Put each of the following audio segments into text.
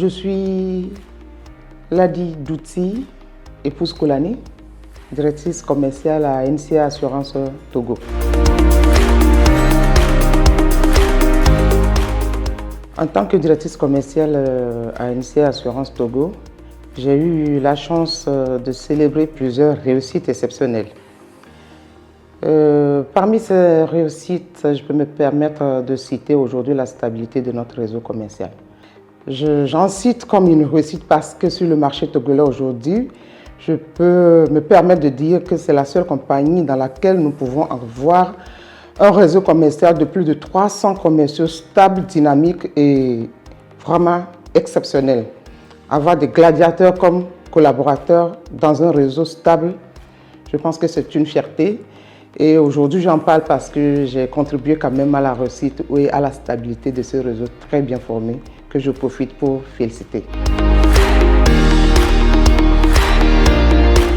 Je suis Ladi Douti, épouse Kolani, directrice commerciale à NCA Assurance Togo. En tant que directrice commerciale à NCA Assurance Togo, j'ai eu la chance de célébrer plusieurs réussites exceptionnelles. Parmi ces réussites, je peux me permettre de citer aujourd'hui la stabilité de notre réseau commercial. J'en cite comme une réussite parce que sur le marché togolais aujourd'hui, je peux me permettre de dire que c'est la seule compagnie dans laquelle nous pouvons avoir un réseau commercial de plus de 300 commerciaux stables, dynamiques et vraiment exceptionnels. Avoir des gladiateurs comme collaborateurs dans un réseau stable, je pense que c'est une fierté. Et aujourd'hui, j'en parle parce que j'ai contribué quand même à la réussite et à la stabilité de ce réseau très bien formé que je profite pour féliciter.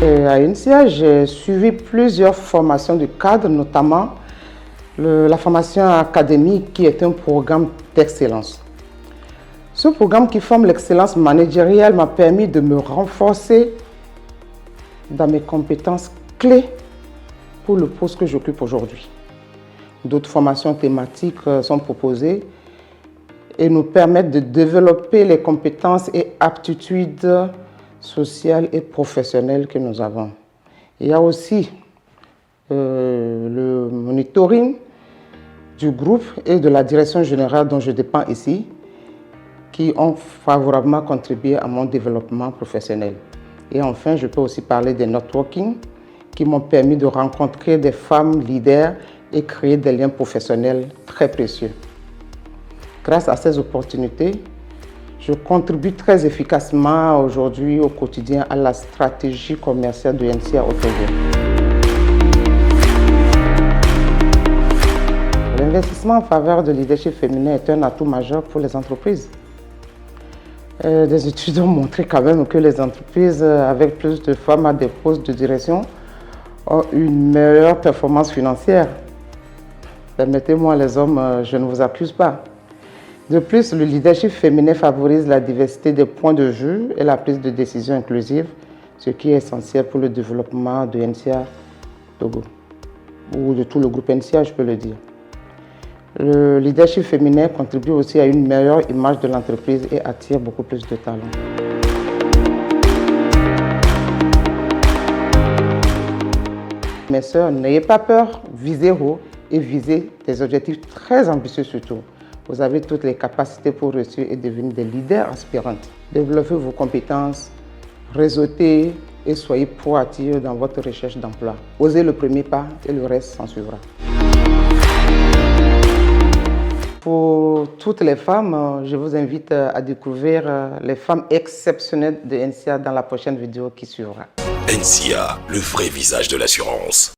À NCA, j'ai suivi plusieurs formations de cadre, notamment la formation académique qui est un programme d'excellence. Ce programme qui forme l'excellence managériale m'a permis de me renforcer dans mes compétences clés pour le poste que j'occupe aujourd'hui. D'autres formations thématiques sont proposées et nous permettent de développer les compétences et aptitudes sociales et professionnelles que nous avons. Il y a aussi le monitoring du groupe et de la direction générale dont je dépends ici, qui ont favorablement contribué à mon développement professionnel. Et enfin, je peux aussi parler des networking qui m'ont permis de rencontrer des femmes leaders et créer des liens professionnels très précieux. Grâce à ces opportunités, je contribue très efficacement aujourd'hui au quotidien à la stratégie commerciale de NCA au Togo. L'investissement en faveur de leadership féminin est un atout majeur pour les entreprises. Des études ont montré quand même que les entreprises avec plus de femmes à des postes de direction ont une meilleure performance financière. Permettez-moi les hommes, je ne vous accuse pas. De plus, le leadership féminin favorise la diversité des points de vue et la prise de décision inclusive, ce qui est essentiel pour le développement de NCA Togo, ou de tout le groupe NCA, je peux le dire. Le leadership féminin contribue aussi à une meilleure image de l'entreprise et attire beaucoup plus de talents. Mes sœurs, n'ayez pas peur, visez haut et visez des objectifs très ambitieux surtout. Vous avez toutes les capacités pour réussir et devenir des leaders aspirantes. Développez vos compétences, réseautez et soyez proactifs dans votre recherche d'emploi. Osez le premier pas et le reste s'en suivra. Pour toutes les femmes, je vous invite à découvrir les femmes exceptionnelles de NCA dans la prochaine vidéo qui suivra. NCA, le vrai visage de l'assurance.